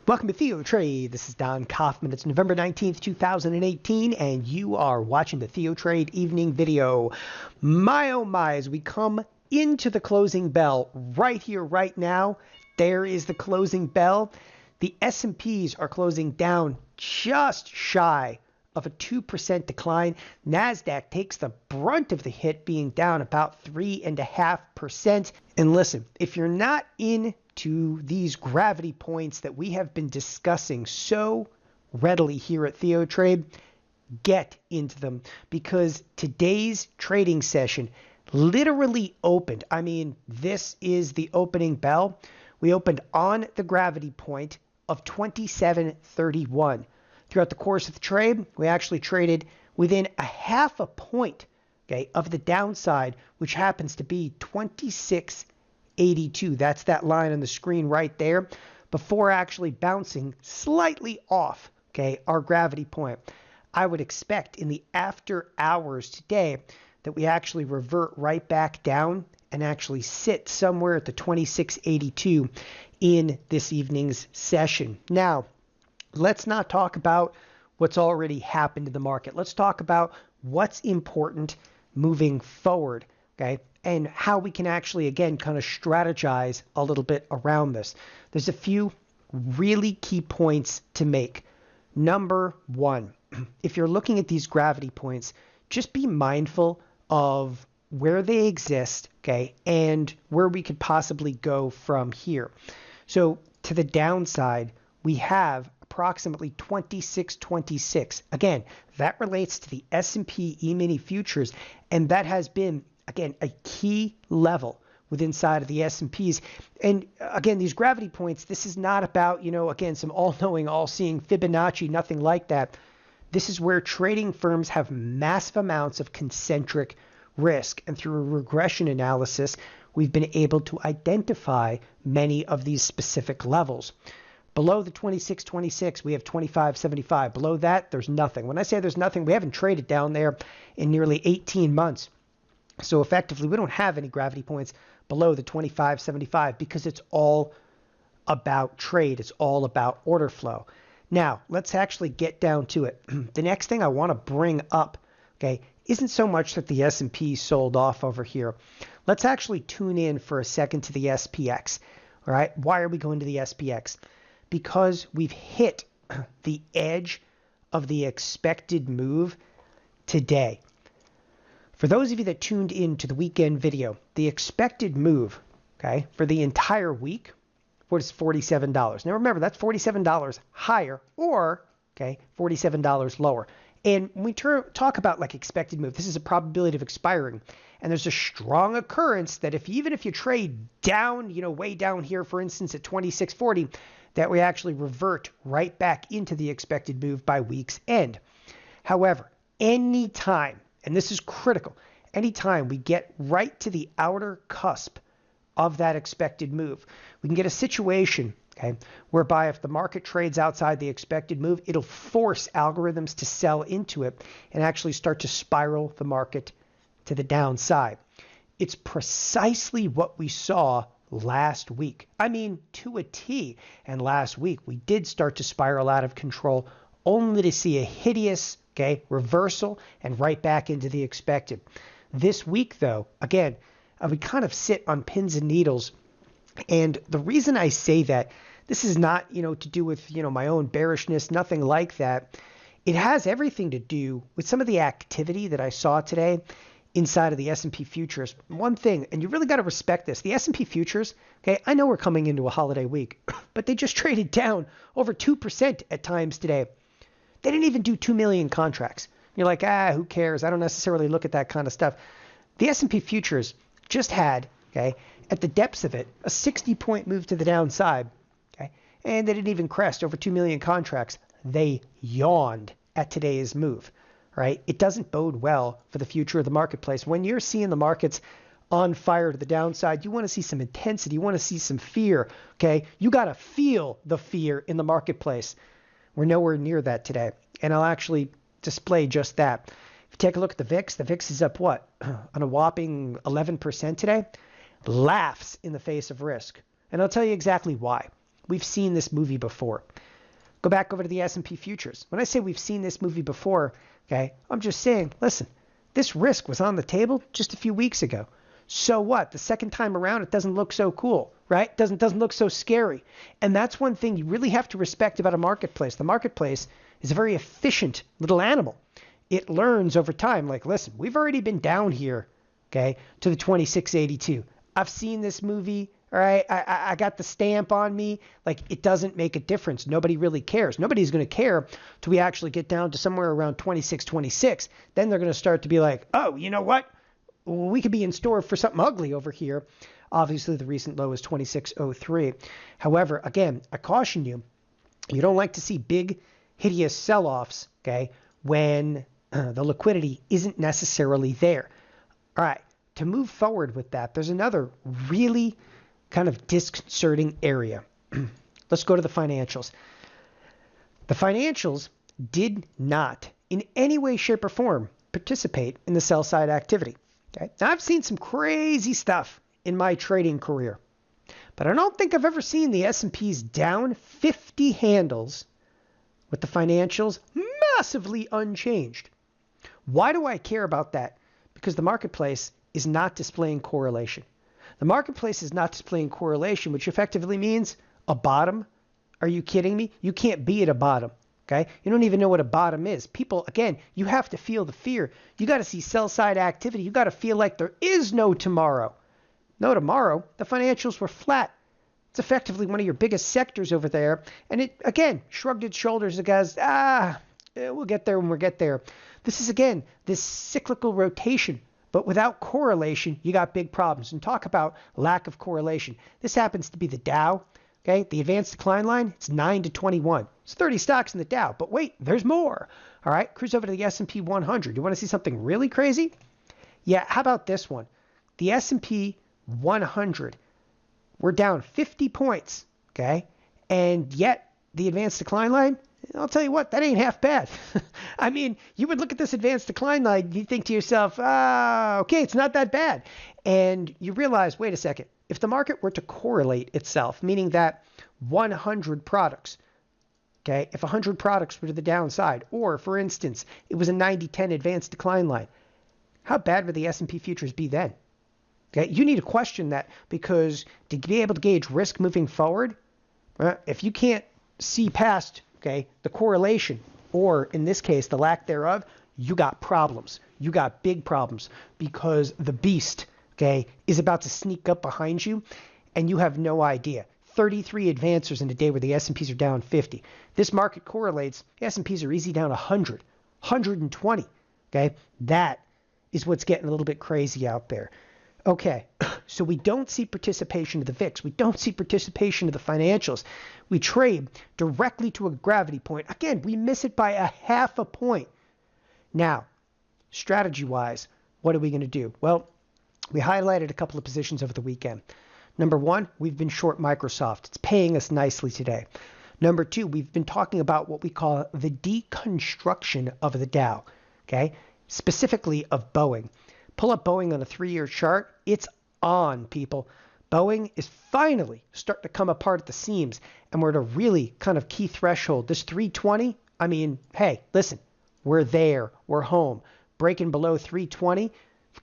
Welcome to TheoTrade. This is Don Kaufman. It's November 19th, 2018, and you are watching the TheoTrade evening video. My oh my, as we come into the closing bell right here, right now, there is the closing bell. The S&Ps are closing down just shy of a 2% decline. Nasdaq takes the brunt of the hit, being down about 3.5%. And listen, if you're not into these gravity points that we have been discussing so readily here at TheoTrade, get into them, because today's trading session literally opened. I mean, this is the opening bell. We opened on the gravity point of 27.31. Throughout the course of the trade, we actually traded within a half a point, okay, of the downside, which happens to be 26.82. That's that line on the screen right there, before actually bouncing slightly off, okay, our gravity point. I would expect in the after hours today that we actually revert right back down and actually sit somewhere at the 26.82 in this evening's session. Now, let's not talk about what's already happened in the market. Let's talk about what's important moving forward, okay? And how we can actually, again, kind of strategize a little bit around this. There's a few really key points to make. Number one, if you're looking at these gravity points, just be mindful of where they exist, okay, and where we could possibly go from here. So to the downside, we have approximately 26.26. Again, that relates to the S&P E-mini futures, and that has been, again, a key level within inside of the S&Ps. And again, these gravity points, this is not about, again, some all-knowing, all-seeing Fibonacci, nothing like that. This is where trading firms have massive amounts of concentric risk, and through a regression analysis, we've been able to identify many of these specific levels. Below the 26.26, we have 25.75. Below that, there's nothing. When I say there's nothing, we haven't traded down there in nearly 18 months. So effectively, we don't have any gravity points below the 25.75 because it's all about trade. It's all about order flow. Now, let's actually get down to it. The next thing I want to bring up, okay, isn't so much that the S&P sold off over here. Let's actually tune in for a second to the SPX. All right, why are we going to the SPX? Because we've hit the edge of the expected move today. For those of you that tuned in to the weekend video, the expected move, okay, for the entire week was $47. Now remember, that's $47 higher or, okay, $47 lower. And when we talk about like expected move, this is a probability of expiring. And there's a strong occurrence that even if you trade down, way down here, for instance, at 26.40, that we actually revert right back into the expected move by week's end. However, anytime, and this is critical, anytime we get right to the outer cusp of that expected move, we can get a situation, okay, whereby if the market trades outside the expected move, it'll force algorithms to sell into it and actually start to spiral the market to the downside. It's precisely what we saw last week. I mean, to a T. And last week, we did start to spiral out of control, only to see a hideous, okay, reversal and right back into the expected. This week, though, again, we kind of sit on pins and needles. And the reason I say that, this is not, to do with, my own bearishness, nothing like that. It has everything to do with some of the activity that I saw today inside of the S&P futures. One thing, and you really got to respect this, the S&P futures, okay, I know we're coming into a holiday week, but they just traded down over 2% at times today. They didn't even do 2 million contracts. You're like, who cares? I don't necessarily look at that kind of stuff. The S&P futures just had, okay, at the depths of it, a 60-point move to the downside, okay, and they didn't even crest over 2 million contracts. They yawned at today's move, right? It doesn't bode well for the future of the marketplace. When you're seeing the markets on fire to the downside, you want to see some intensity. You want to see some fear, okay? You got to feel the fear in the marketplace. We're nowhere near that today. And I'll actually display just that. If you take a look at the VIX is up what? On a whopping 11% today. Laughs in the face of risk. And I'll tell you exactly why. we've seen this movie before. Go back over to the S&P futures. When I say we've seen this movie before, okay, I'm just saying, listen, this risk was on the table just a few weeks ago. So what? The second time around, it doesn't look so cool, right? Doesn't look so scary. And that's one thing you really have to respect about a marketplace. The marketplace is a very efficient little animal. It learns over time, like, listen, we've already been down here, okay, to the 2682. I've seen this movie, all right? I got the stamp on me. Like, it doesn't make a difference. Nobody really cares. Nobody's going to care till we actually get down to somewhere around 2626. Then they're going to start to be like, oh, you know what? We could be in store for something ugly over here. Obviously, the recent low is 2603. However, again, I caution you, you don't like to see big, hideous sell-offs, okay, when the liquidity isn't necessarily there. All right, to move forward with that, there's another really kind of disconcerting area. Let's go to the financials. The financials did not, in any way, shape, or form, participate in the sell-side activity. Okay? Now, I've seen some crazy stuff in my trading career, but I don't think I've ever seen the S&Ps down 50 handles with the financials massively unchanged. Why do I care about that? Because the marketplace is not displaying correlation. The marketplace is not displaying correlation, which effectively means a bottom. Are you kidding me? You can't be at a bottom. Okay? You don't even know what a bottom is. People, again, you have to feel the fear. You got to see sell-side activity. You got to feel like there is no tomorrow. No tomorrow. The financials were flat. It's effectively one of your biggest sectors over there. And it, again, shrugged its shoulders and goes, we'll get there when we get there. This is, again, this cyclical rotation. But without correlation, you got big problems. And talk about lack of correlation. This happens to be the Dow. Okay, the advanced decline line, it's 9 to 21. It's 30 stocks in the Dow. But wait, there's more. All right, cruise over to the S&P 100. You want to see something really crazy? Yeah, how about this one? The S&P 100, we're down 50 points, okay? And yet, the advanced decline line, I'll tell you what, that ain't half bad. I mean, you would look at this advanced decline line, you think to yourself, okay, it's not that bad. And you realize, wait a second, if the market were to correlate itself, meaning that 100 products, okay, if 100 products were to the downside, or for instance, it was a 90-10 advanced decline line, how bad would the S&P futures be then? Okay, you need to question that, because to be able to gauge risk moving forward, if you can't see past, okay, the correlation, or in this case, the lack thereof, you got problems. You got big problems, because the beast, okay, is about to sneak up behind you, and you have no idea. 33 advancers in a day where the S&Ps are down 50. This market correlates. The S&Ps are easy down 100, 120. Okay, that is what's getting a little bit crazy out there. Okay, so we don't see participation of the VIX. We don't see participation of the financials. We trade directly to a gravity point. Again, we miss it by a half a point. Now, strategy-wise, what are we going to do? Well, we highlighted a couple of positions over the weekend. Number one, we've been short Microsoft. It's paying us nicely today. Number two, we've been talking about what we call the deconstruction of the Dow, okay? Specifically of Boeing. Pull up Boeing on a 3-year chart. It's on, people. Boeing is finally starting to come apart at the seams, and we're at a really kind of key threshold. This 320, I mean, hey, listen, we're there. We're home. Breaking below 320.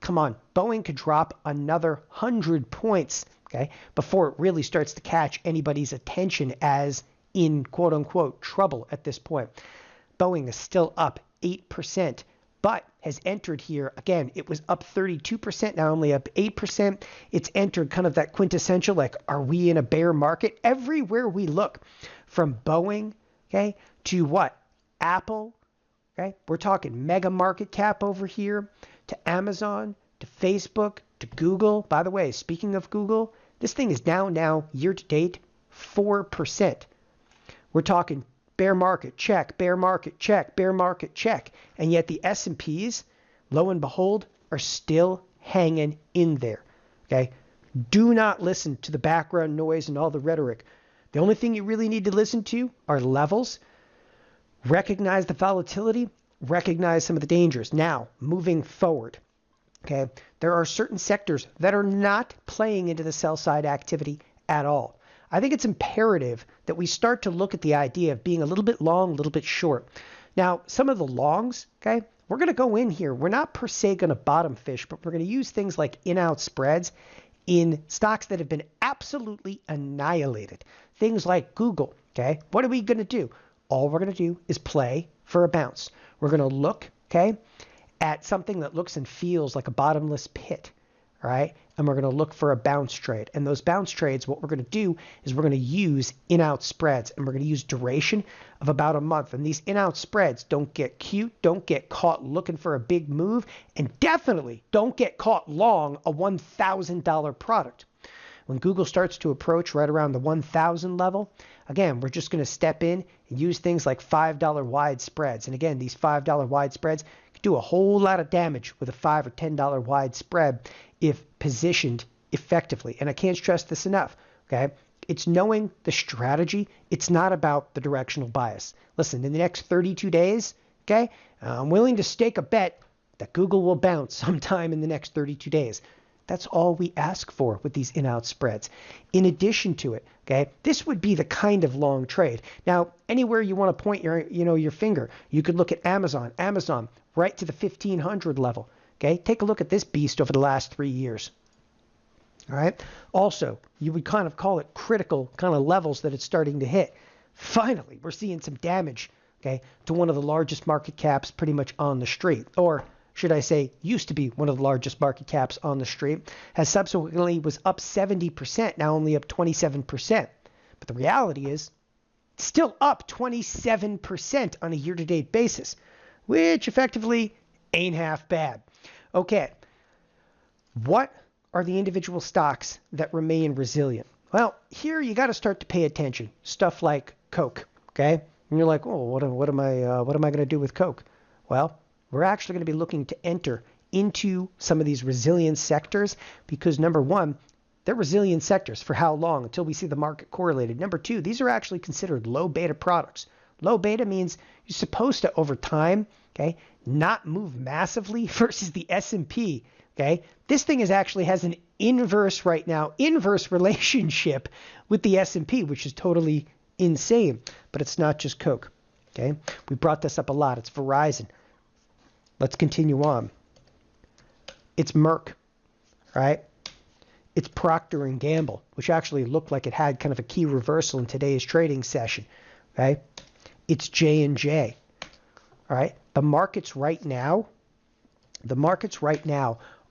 Come on, Boeing could drop another 100 points, okay, before it really starts to catch anybody's attention as in quote-unquote trouble at this point. Boeing is still up 8%, but has entered here, again, it was up 32%, now only up 8%. It's entered kind of that quintessential, like, are we in a bear market? Everywhere we look, from Boeing, okay, to what? Apple, okay? We're talking mega market cap over here, to Amazon, to Facebook, to Google. By the way, speaking of Google, this thing is down now, year to date, 4%. We're talking bear market, check, bear market, check, bear market, check. And yet the S&Ps, lo and behold, are still hanging in there. Okay? Do not listen to the background noise and all the rhetoric. The only thing you really need to listen to are levels. Recognize the volatility. Recognize some of the dangers. Now, moving forward, okay, there are certain sectors that are not playing into the sell side activity at all. I think it's imperative that we start to look at the idea of being a little bit long, a little bit short. Now, some of the longs, okay, we're going to go in here. We're not per se going to bottom fish, but we're going to use things like in-out spreads in stocks that have been absolutely annihilated. Things like Google, okay? What are we going to do? All we're going to do is play for a bounce. We're going to look, okay, at something that looks and feels like a bottomless pit, all right? And we're going to look for a bounce trade. And those bounce trades, what we're going to do is we're going to use in-out spreads, and we're going to use duration of about a month. And these in-out spreads don't get cute, don't get caught looking for a big move, and definitely don't get caught long a $1,000 product. When Google starts to approach right around the 1,000 level, again, we're just going to step in and use things like $5 wide spreads. And again, these $5 wide spreads can do a whole lot of damage with a $5 or $10 wide spread if positioned effectively. And I can't stress this enough, okay? It's knowing the strategy. It's not about the directional bias. Listen, in the next 32 days, okay, I'm willing to stake a bet that Google will bounce sometime in the next 32 days. That's all we ask for with these in-out spreads. In addition to it, okay, this would be the kind of long trade. Now, anywhere you want to point your finger, you could look at Amazon. Amazon, right to the 1,500 level. Okay, take a look at this beast over the last 3 years. All right. Also, you would kind of call it critical kind of levels that it's starting to hit. Finally, we're seeing some damage, okay, to one of the largest market caps pretty much on the street, or should I say, used to be one of the largest market caps on the street, has subsequently was up 70%, now only up 27%. But the reality is, it's still up 27% on a year-to-date basis, which effectively ain't half bad. Okay, what are the individual stocks that remain resilient? Well, here you got to start to pay attention. Stuff like Coke, okay? And you're like, oh, what am I going to do with Coke? Well, we're actually going to be looking to enter into some of these resilient sectors because, number one, they're resilient sectors. For how long? Until we see the market correlated. Number two, these are actually considered low beta products. Low beta means you're supposed to, over time, okay, not move massively versus the S&P, okay? This thing actually has an inverse relationship with the S&P, which is totally insane. But it's not just Coke, okay? We brought this up a lot. It's Verizon. Let's continue on. It's Merck, right? It's Procter & Gamble, which actually looked like it had kind of a key reversal in today's trading session, okay? It's J&J, all right? The markets right now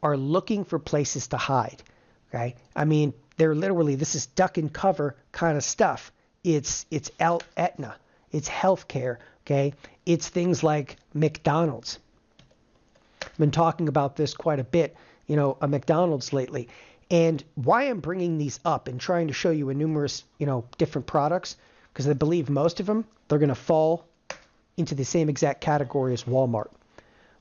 are looking for places to hide, okay? I mean, they're literally, this is duck and cover kind of stuff. It's Aetna, it's healthcare, okay? It's things like McDonald's. I've been talking about this quite a bit, McDonald's lately. And why I'm bringing these up and trying to show you numerous, different products, because I believe most of them, they're going to fall into the same exact category as Walmart.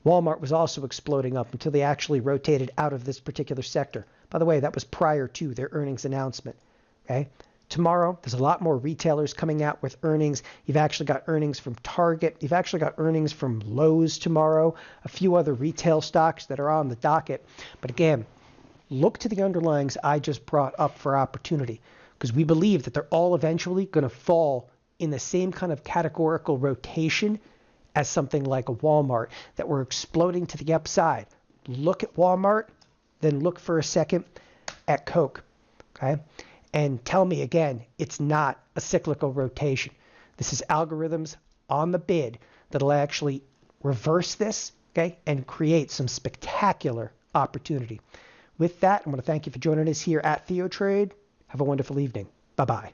Walmart was also exploding up until they actually rotated out of this particular sector. By the way, that was prior to their earnings announcement. Okay. Tomorrow, there's a lot more retailers coming out with earnings. You've actually got earnings from Target. You've actually got earnings from Lowe's tomorrow. A few other retail stocks that are on the docket. But again, look to the underlyings I just brought up for opportunity, because we believe that they're all eventually going to fall in the same kind of categorical rotation as something like a Walmart, that we're exploding to the upside. Look at Walmart, then look for a second at Coke, okay? And tell me again, it's not a cyclical rotation. This is algorithms on the bid that'll actually reverse this, okay, and create some spectacular opportunity. With that, I want to thank you for joining us here at TheoTrade. Have a wonderful evening. Bye-bye.